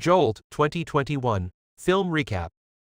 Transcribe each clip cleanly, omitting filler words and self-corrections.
Jolt, 2021. Film recap.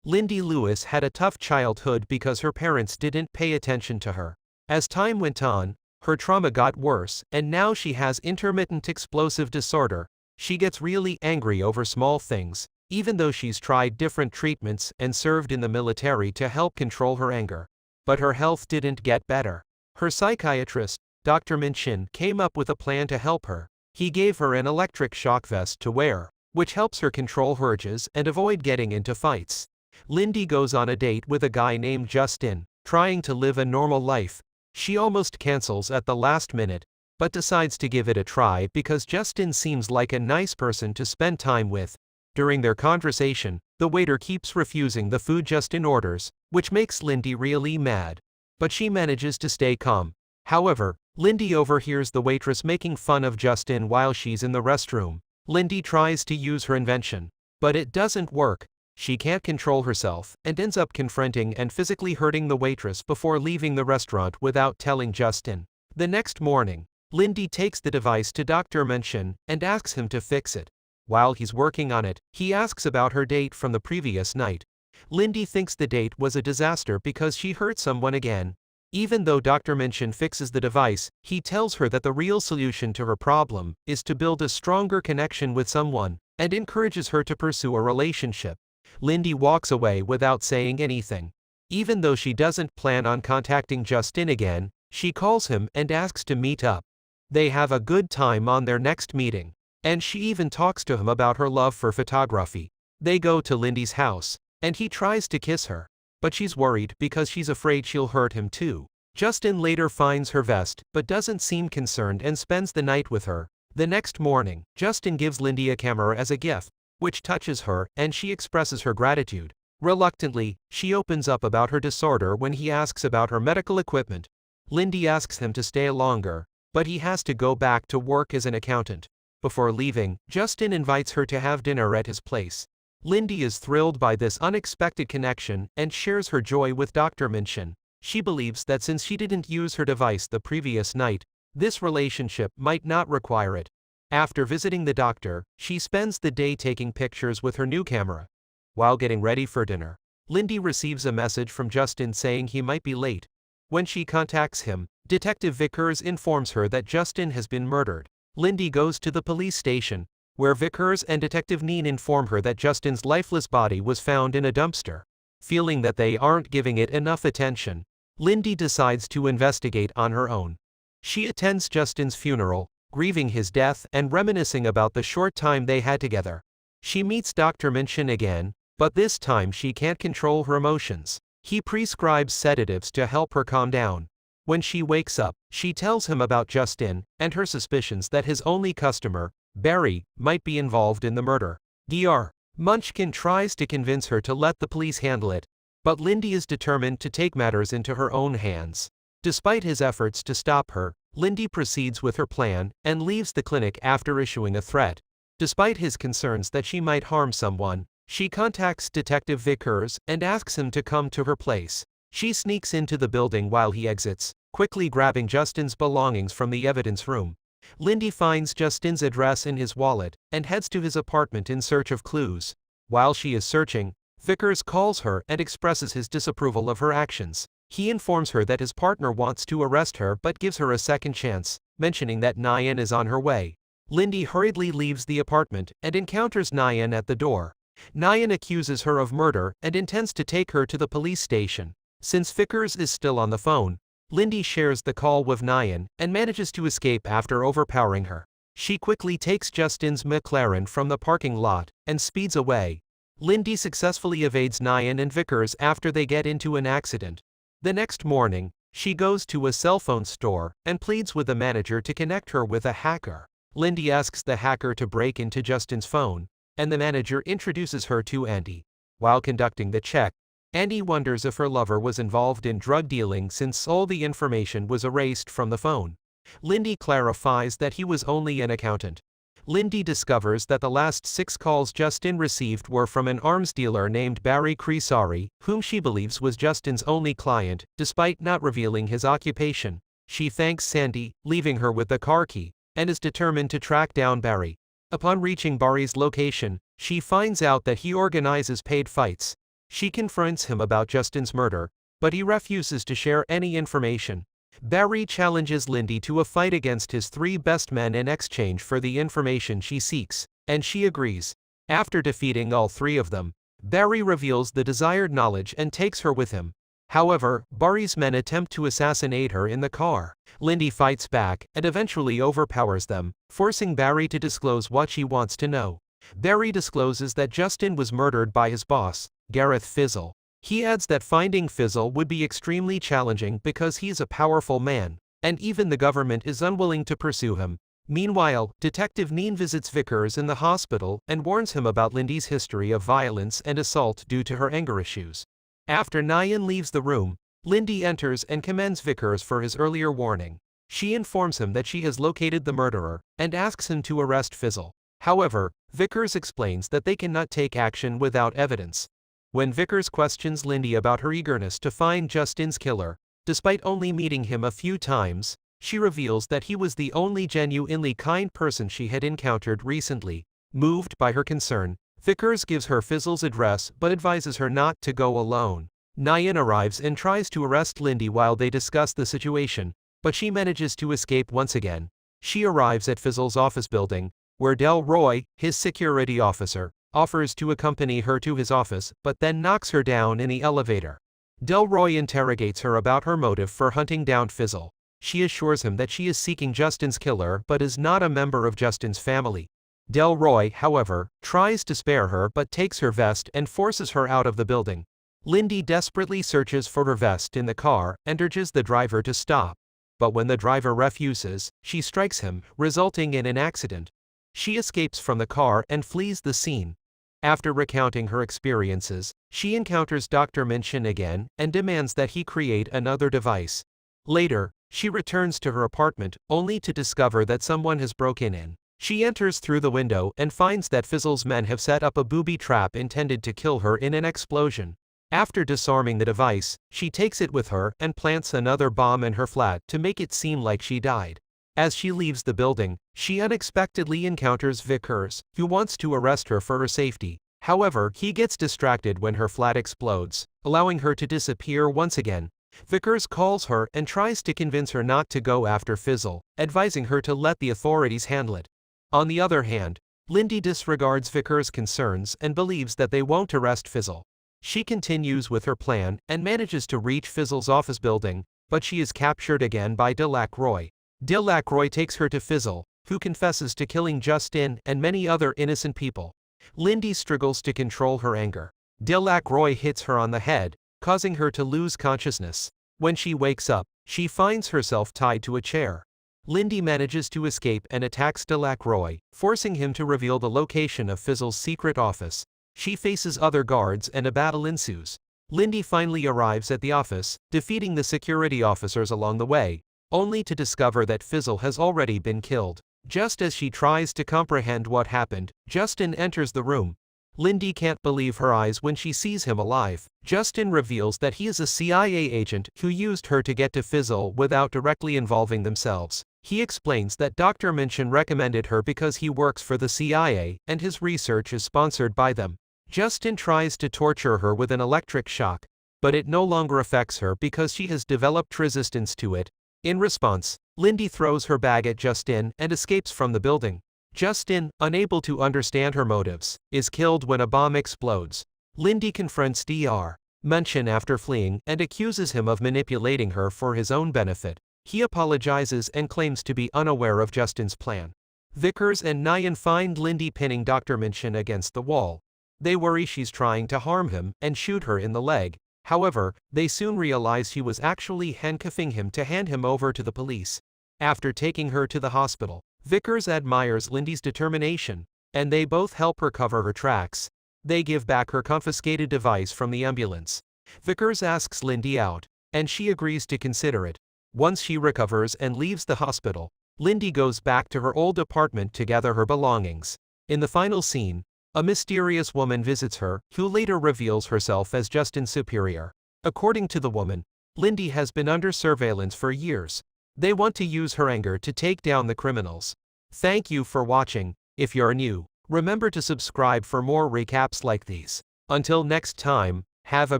Lindy Lewis had a tough childhood because her parents didn't pay attention to her. As time went on, her trauma got worse, and now she has intermittent explosive disorder. She gets really angry over small things, even though she's tried different treatments and served in the military to help control her anger. But her health didn't get better. Her psychiatrist, Dr. Minchin, came up with a plan to help her. He gave her an electric shock vest to wear, which helps her control her urges and avoid getting into fights. Lindy goes on a date with a guy named Justin, trying to live a normal life. She almost cancels at the last minute, but decides to give it a try because Justin seems like a nice person to spend time with. During their conversation, the waiter keeps refusing the food Justin orders, which makes Lindy really mad. But she manages to stay calm. However, Lindy overhears the waitress making fun of Justin while she's in the restroom. Lindy tries to use her invention, but it doesn't work. She can't control herself and ends up confronting and physically hurting the waitress before leaving the restaurant without telling Justin. The next morning, Lindy takes the device to Dr. Minchin and asks him to fix it. While he's working on it, he asks about her date from the previous night. Lindy thinks the date was a disaster because she hurt someone again. Even though Dr. Minchin fixes the device, he tells her that the real solution to her problem is to build a stronger connection with someone, and encourages her to pursue a relationship. Lindy walks away without saying anything. Even though she doesn't plan on contacting Justin again, she calls him and asks to meet up. They have a good time on their next meeting, and she even talks to him about her love for photography. They go to Lindy's house, and he tries to kiss her, but she's worried because she's afraid she'll hurt him too. Justin later finds her vest, but doesn't seem concerned and spends the night with her. The next morning, Justin gives Lindy a camera as a gift, which touches her, and she expresses her gratitude. Reluctantly, she opens up about her disorder when he asks about her medical equipment. Lindy asks him to stay longer, but he has to go back to work as an accountant. Before leaving, Justin invites her to have dinner at his place. Lindy is thrilled by this unexpected connection and shares her joy with Dr. Minchin. She believes that since she didn't use her device the previous night, this relationship might not require it. After visiting the doctor, she spends the day taking pictures with her new camera. While getting ready for dinner, Lindy receives a message from Justin saying he might be late. When she contacts him, Detective Vickers informs her that Justin has been murdered. Lindy goes to the police station, where Vickers and Detective Neen inform her that Justin's lifeless body was found in a dumpster. Feeling that they aren't giving it enough attention, Lindy decides to investigate on her own. She attends Justin's funeral, grieving his death and reminiscing about the short time they had together. She meets Dr. Minchin again, but this time she can't control her emotions. He prescribes sedatives to help her calm down. When she wakes up, she tells him about Justin and her suspicions that his only customer, Barry, might be involved in the murder. Dr. Munchkin tries to convince her to let the police handle it, but Lindy is determined to take matters into her own hands. Despite his efforts to stop her, Lindy proceeds with her plan and leaves the clinic after issuing a threat. Despite his concerns that she might harm someone, she contacts Detective Vickers and asks him to come to her place. She sneaks into the building while he exits, quickly grabbing Justin's belongings from the evidence room. Lindy finds Justin's address in his wallet and heads to his apartment in search of clues. While she is searching, Vickers calls her and expresses his disapproval of her actions. He informs her that his partner wants to arrest her but gives her a second chance, mentioning that Nyan is on her way. Lindy hurriedly leaves the apartment and encounters Nyan at the door. Nyan accuses her of murder and intends to take her to the police station. Since Vickers is still on the phone, Lindy shares the call with Nyan and manages to escape after overpowering her. She quickly takes Justin's McLaren from the parking lot and speeds away. Lindy successfully evades Nyan and Vickers after they get into an accident. The next morning, she goes to a cell phone store and pleads with the manager to connect her with a hacker. Lindy asks the hacker to break into Justin's phone, and the manager introduces her to Andy. While conducting the check, Andy wonders if her lover was involved in drug dealing since all the information was erased from the phone. Lindy clarifies that he was only an accountant. Lindy discovers that the last 6 calls Justin received were from an arms dealer named Barry Crisari, whom she believes was Justin's only client, despite not revealing his occupation. She thanks Sandy, leaving her with the car key, and is determined to track down Barry. Upon reaching Barry's location, she finds out that he organizes paid fights. She confronts him about Justin's murder, but he refuses to share any information. Barry challenges Lindy to a fight against his 3 best men in exchange for the information she seeks, and she agrees. After defeating all 3 of them, Barry reveals the desired knowledge and takes her with him. However, Barry's men attempt to assassinate her in the car. Lindy fights back and eventually overpowers them, forcing Barry to disclose what she wants to know. Barry discloses that Justin was murdered by his boss, Gareth Fizzle. He adds that finding Fizzle would be extremely challenging because he's a powerful man, and even the government is unwilling to pursue him. Meanwhile, Detective Neen visits Vickers in the hospital and warns him about Lindy's history of violence and assault due to her anger issues. After Nyan leaves the room, Lindy enters and commends Vickers for his earlier warning. She informs him that she has located the murderer and asks him to arrest Fizzle. However, Vickers explains that they cannot take action without evidence. When Vickers questions Lindy about her eagerness to find Justin's killer, despite only meeting him a few times, she reveals that he was the only genuinely kind person she had encountered recently. Moved by her concern, Vickers gives her Fizzle's address but advises her not to go alone. Nyan arrives and tries to arrest Lindy while they discuss the situation, but she manages to escape once again. She arrives at Fizzle's office building, where Delroy, his security officer, offers to accompany her to his office but then knocks her down in the elevator. Delroy interrogates her about her motive for hunting down Fizzle. She assures him that she is seeking Justin's killer but is not a member of Justin's family. Delroy, however, tries to spare her but takes her vest and forces her out of the building. Lindy desperately searches for her vest in the car and urges the driver to stop. But when the driver refuses, she strikes him, resulting in an accident. She escapes from the car and flees the scene. After recounting her experiences, she encounters Dr. Minchin again and demands that he create another device. Later, she returns to her apartment, only to discover that someone has broken in. She enters through the window and finds that Fizzle's men have set up a booby trap intended to kill her in an explosion. After disarming the device, she takes it with her and plants another bomb in her flat to make it seem like she died. As she leaves the building, she unexpectedly encounters Vickers, who wants to arrest her for her safety. However, he gets distracted when her flat explodes, allowing her to disappear once again. Vickers calls her and tries to convince her not to go after Fizzle, advising her to let the authorities handle it. On the other hand, Lindy disregards Vickers' concerns and believes that they won't arrest Fizzle. She continues with her plan and manages to reach Fizzle's office building, but she is captured again by Delacroix. Delacroix takes her to Fizzle, who confesses to killing Justin and many other innocent people. Lindy struggles to control her anger. Delacroix hits her on the head, causing her to lose consciousness. When she wakes up, she finds herself tied to a chair. Lindy manages to escape and attacks Delacroix, forcing him to reveal the location of Fizzle's secret office. She faces other guards and a battle ensues. Lindy finally arrives at the office, defeating the security officers along the way, only to discover that Fizzle has already been killed. Just as she tries to comprehend what happened, Justin enters the room. Lindy can't believe her eyes when she sees him alive. Justin reveals that he is a CIA agent who used her to get to Fizzle without directly involving themselves. He explains that Dr. Minchin recommended her because he works for the CIA and his research is sponsored by them. Justin tries to torture her with an electric shock, but it no longer affects her because she has developed resistance to it. In response, Lindy throws her bag at Justin and escapes from the building. Justin, unable to understand her motives, is killed when a bomb explodes. Lindy confronts Dr. Minchin after fleeing and accuses him of manipulating her for his own benefit. He apologizes and claims to be unaware of Justin's plan. Vickers and Nyan find Lindy pinning Dr. Minchin against the wall. They worry she's trying to harm him and shoot her in the leg. However, they soon realize she was actually handcuffing him to hand him over to the police. After taking her to the hospital, Vickers admires Lindy's determination, and they both help her cover her tracks. They give back her confiscated device from the ambulance. Vickers asks Lindy out, and she agrees to consider it. Once she recovers and leaves the hospital, Lindy goes back to her old apartment to gather her belongings. In the final scene, a mysterious woman visits her, who later reveals herself as Justin's superior. According to the woman, Lindy has been under surveillance for years. They want to use her anger to take down the criminals. Thank you for watching. If you're new, remember to subscribe for more recaps like these. Until next time, have a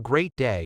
great day.